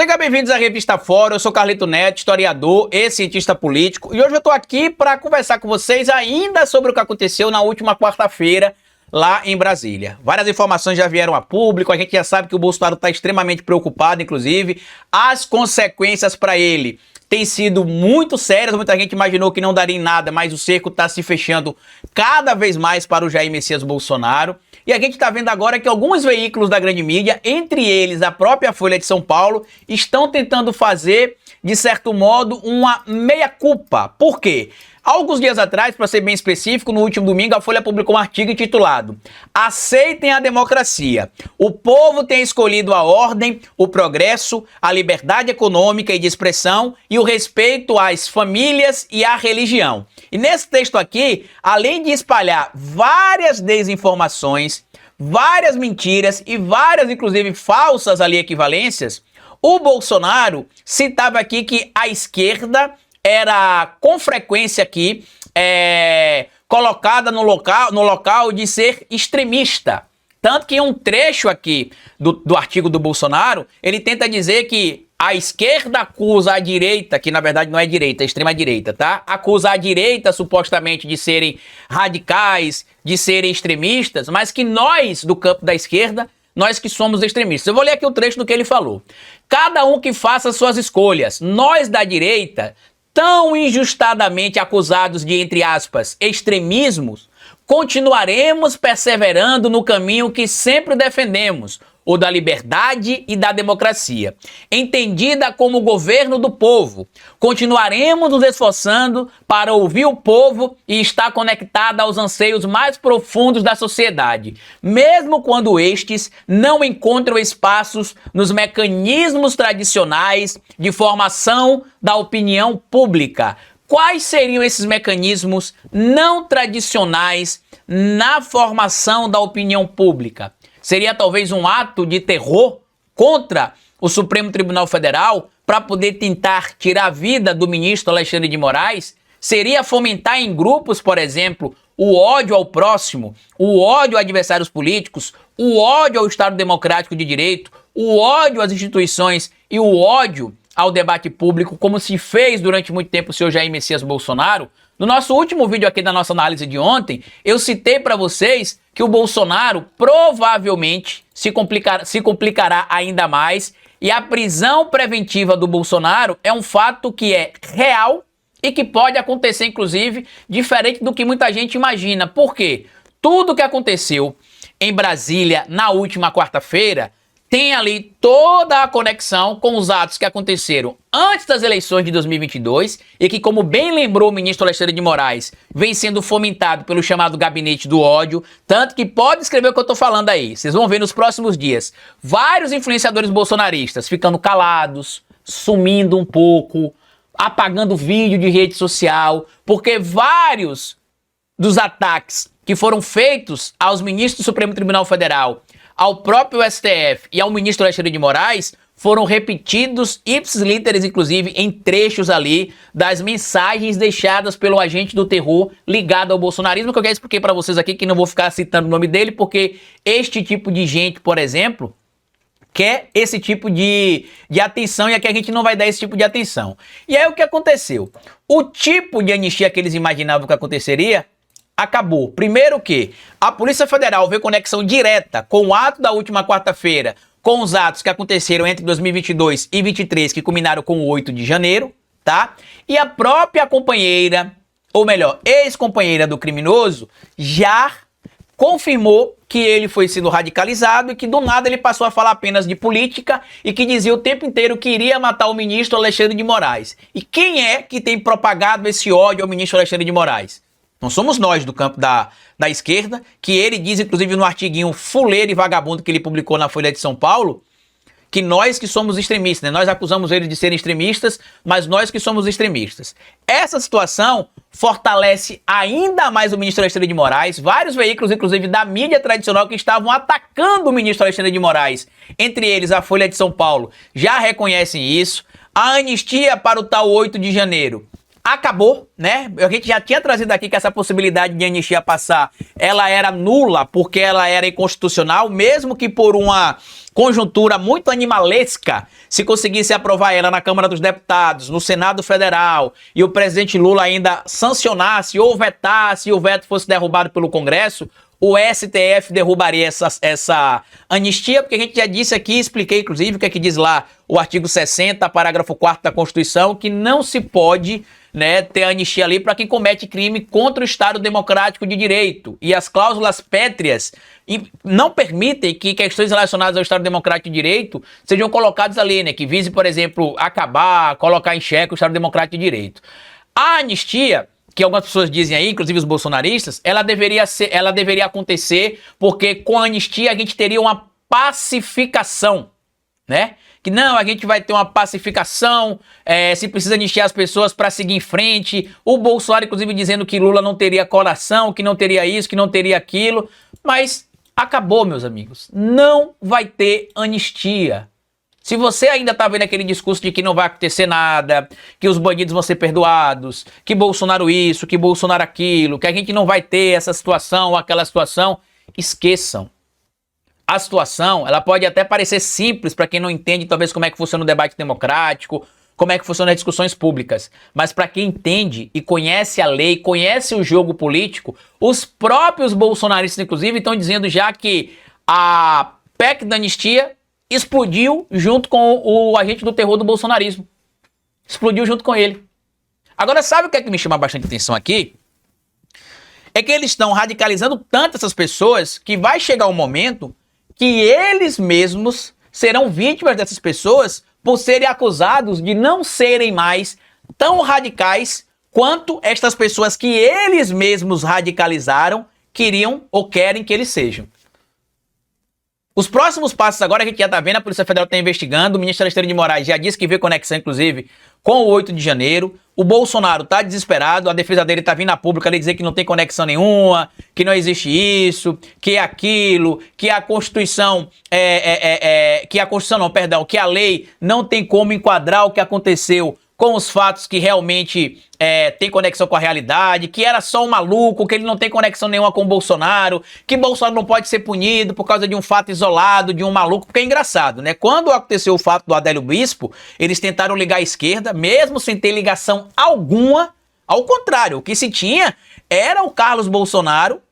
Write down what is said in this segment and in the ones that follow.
Sejam bem-vindos à Revista Fora, eu sou Carlito Neto, historiador e cientista político, e hoje eu estou aqui para conversar com vocês ainda sobre o que aconteceu na última quarta-feira lá em Brasília. Várias informações já vieram a público, a gente já sabe que o Bolsonaro está extremamente preocupado, inclusive, as consequências para ele têm sido muito sérias, muita gente imaginou que não daria em nada, mas o cerco está se fechando cada vez mais para o Jair Messias Bolsonaro. E a gente está vendo agora que alguns veículos da grande mídia, entre eles a própria Folha de São Paulo, estão tentando fazer, de certo modo, uma meia-culpa. Por quê? Alguns dias atrás, para ser bem específico, no último domingo, a Folha publicou um artigo intitulado "Aceitem a democracia. O povo tem escolhido a ordem, o progresso, a liberdade econômica e de expressão e o respeito às famílias e à religião." E nesse texto aqui, além de espalhar várias desinformações, várias mentiras e várias, inclusive, falsas ali equivalências, o Bolsonaro citava aqui que a esquerda era com frequência aqui colocada no local de ser extremista. Tanto que em um trecho aqui do artigo do Bolsonaro, ele tenta dizer que a esquerda acusa a direita, que na verdade não é direita, é extrema-direita, tá? Acusa a direita supostamente de serem radicais, de serem extremistas, mas que nós do campo da esquerda, nós que somos extremistas. Eu vou ler aqui o trecho do que ele falou. "Cada um que faça suas escolhas. Nós da direita, tão injustamente acusados de, entre aspas, extremismos, continuaremos perseverando no caminho que sempre defendemos, o da liberdade e da democracia, entendida como governo do povo. Continuaremos nos esforçando para ouvir o povo e estar conectada aos anseios mais profundos da sociedade, mesmo quando estes não encontram espaços nos mecanismos tradicionais de formação da opinião pública." Quais seriam esses mecanismos não tradicionais na formação da opinião pública? Seria talvez um ato de terror contra o Supremo Tribunal Federal para poder tentar tirar a vida do ministro Alexandre de Moraes? Seria fomentar em grupos, por exemplo, o ódio ao próximo, o ódio a adversários políticos, o ódio ao Estado Democrático de Direito, o ódio às instituições e o ódio ao debate público, como se fez durante muito tempo o senhor Jair Messias Bolsonaro? No nosso último vídeo aqui da nossa análise de ontem, eu citei para vocês que o Bolsonaro provavelmente se complicará ainda mais, e a prisão preventiva do Bolsonaro é um fato que é real e que pode acontecer, inclusive, diferente do que muita gente imagina. Por quê? Tudo que aconteceu em Brasília na última quarta-feira tem ali toda a conexão com os atos que aconteceram antes das eleições de 2022 e que, como bem lembrou o ministro Alexandre de Moraes, vem sendo fomentado pelo chamado gabinete do ódio, tanto que pode escrever o que eu tô falando aí. Vocês vão ver nos próximos dias vários influenciadores bolsonaristas ficando calados, sumindo um pouco, apagando vídeo de rede social, porque vários dos ataques que foram feitos aos ministros do Supremo Tribunal Federal, ao próprio STF e ao ministro Alexandre de Moraes foram repetidos ipsis literis, inclusive, em trechos ali das mensagens deixadas pelo agente do terror ligado ao bolsonarismo, que eu já expliquei para vocês aqui, que não vou ficar citando o nome dele, porque este tipo de gente, por exemplo, quer esse tipo de atenção, e aqui a gente não vai dar esse tipo de atenção. E aí o que aconteceu? O tipo de anistia que eles imaginavam que aconteceria acabou. Primeiro que a Polícia Federal vê conexão direta com o ato da última quarta-feira, com os atos que aconteceram entre 2022 e 2023, que culminaram com o 8 de janeiro, tá? E a própria companheira, ou melhor, ex-companheira do criminoso, já confirmou que ele foi sendo radicalizado e que do nada ele passou a falar apenas de política e que dizia o tempo inteiro que iria matar o ministro Alexandre de Moraes. E quem é que tem propagado esse ódio ao ministro Alexandre de Moraes? Não somos nós do campo da esquerda, que ele diz, inclusive, no artiguinho fuleiro e vagabundo que ele publicou na Folha de São Paulo, que nós que somos extremistas, né? Nós acusamos eles de serem extremistas, mas nós que somos extremistas. Essa situação fortalece ainda mais o ministro Alexandre de Moraes. Vários veículos, inclusive da mídia tradicional, que estavam atacando o ministro Alexandre de Moraes, entre eles a Folha de São Paulo, já reconhecem isso. A anistia para o tal 8 de janeiro acabou, né? A gente já tinha trazido aqui que essa possibilidade de anistia passar, ela era nula porque ela era inconstitucional, mesmo que por uma conjuntura muito animalesca, se conseguisse aprovar ela na Câmara dos Deputados, no Senado Federal, e o presidente Lula ainda sancionasse ou vetasse e o veto fosse derrubado pelo Congresso, o STF derrubaria essa anistia, porque a gente já disse aqui, expliquei inclusive o que é que diz lá o artigo 60, parágrafo 4º da Constituição, que não se pode, né, ter anistia ali para quem comete crime contra o Estado Democrático de Direito. E as cláusulas pétreas não permitem que questões relacionadas ao Estado Democrático de Direito sejam colocadas ali, né, que vise, por exemplo, acabar, colocar em xeque o Estado Democrático de Direito. A anistia, que algumas pessoas dizem aí, inclusive os bolsonaristas, ela deveria acontecer porque com a anistia a gente teria uma pacificação, né? Que não, a gente vai ter uma pacificação, se precisa anistiar as pessoas para seguir em frente. O Bolsonaro, inclusive, dizendo que Lula não teria coração, que não teria isso, que não teria aquilo. Mas acabou, meus amigos. Não vai ter anistia. Se você ainda tá vendo aquele discurso de que não vai acontecer nada, que os bandidos vão ser perdoados, que Bolsonaro isso, que Bolsonaro aquilo, que a gente não vai ter essa situação ou aquela situação, esqueçam. A situação, ela pode até parecer simples para quem não entende talvez como é que funciona o debate democrático, como é que funcionam as discussões públicas, mas para quem entende e conhece a lei, conhece o jogo político, os próprios bolsonaristas inclusive estão dizendo já que a PEC da anistia explodiu junto com o agente do terror do bolsonarismo. Explodiu junto com ele. Agora, sabe o que é que me chama bastante atenção aqui? É que eles estão radicalizando tanto essas pessoas que vai chegar um momento que eles mesmos serão vítimas dessas pessoas por serem acusados de não serem mais tão radicais quanto estas pessoas que eles mesmos radicalizaram queriam ou querem que eles sejam. Os próximos passos agora, a gente já está vendo, a Polícia Federal está investigando, o ministro Alexandre de Moraes já disse que vê conexão, inclusive, com o 8 de janeiro. O Bolsonaro está desesperado, a defesa dele está vindo à pública ele dizer que não tem conexão nenhuma, que não existe isso, que é aquilo, que a Constituição, que a lei não tem como enquadrar o que aconteceu com os fatos que realmente tem conexão com a realidade, que era só um maluco, que ele não tem conexão nenhuma com o Bolsonaro, que Bolsonaro não pode ser punido por causa de um fato isolado, de um maluco, porque é engraçado, né? Quando aconteceu o fato do Adélio Bispo, eles tentaram ligar à esquerda, mesmo sem ter ligação alguma, ao contrário, o que se tinha era o Carlos Bolsonaro,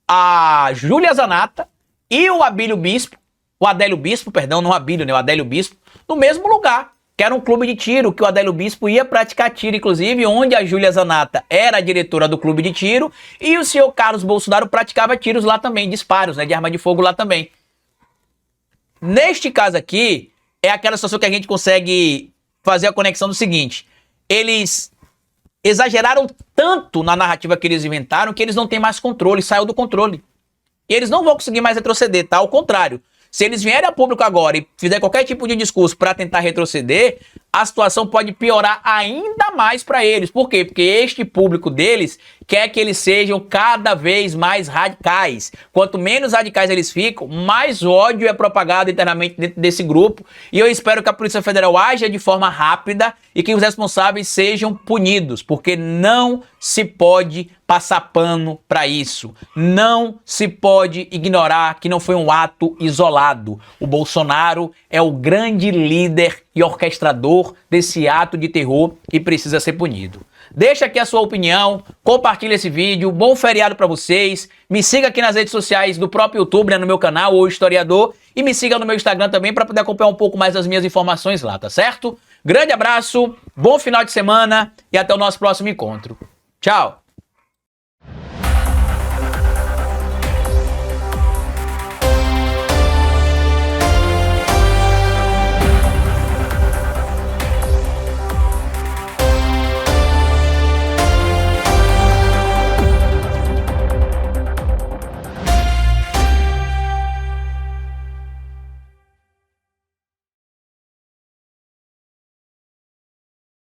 a Júlia Zanata e o Adélio Bispo, não o Abílio, né? O Adélio Bispo, no mesmo lugar, que era um clube de tiro, que o Adélio Bispo ia praticar tiro, inclusive, onde a Júlia Zanata era a diretora do clube de tiro, e o senhor Carlos Bolsonaro praticava tiros lá também, disparos, né, de arma de fogo lá também. Neste caso aqui, é aquela situação que a gente consegue fazer a conexão do seguinte: eles exageraram tanto na narrativa que eles inventaram que eles não têm mais controle, saiu do controle. E eles não vão conseguir mais retroceder, tá? Ao contrário. Se eles vierem a público agora e fizerem qualquer tipo de discurso para tentar retroceder, a situação pode piorar ainda mais para eles. Por quê? Porque este público deles quer que eles sejam cada vez mais radicais. Quanto menos radicais eles ficam, mais ódio é propagado internamente dentro desse grupo. E eu espero que a Polícia Federal aja de forma rápida e que os responsáveis sejam punidos, porque não se pode passar pano para isso. Não se pode ignorar que não foi um ato isolado. O Bolsonaro é o grande líder e orquestrador desse ato de terror e precisa ser punido. Deixa aqui a sua opinião, compartilha esse vídeo, bom feriado para vocês, me siga aqui nas redes sociais do próprio YouTube, né, no meu canal, O Historiador, e me siga no meu Instagram também para poder acompanhar um pouco mais das minhas informações lá, tá certo? Grande abraço, bom final de semana e até o nosso próximo encontro. Tchau!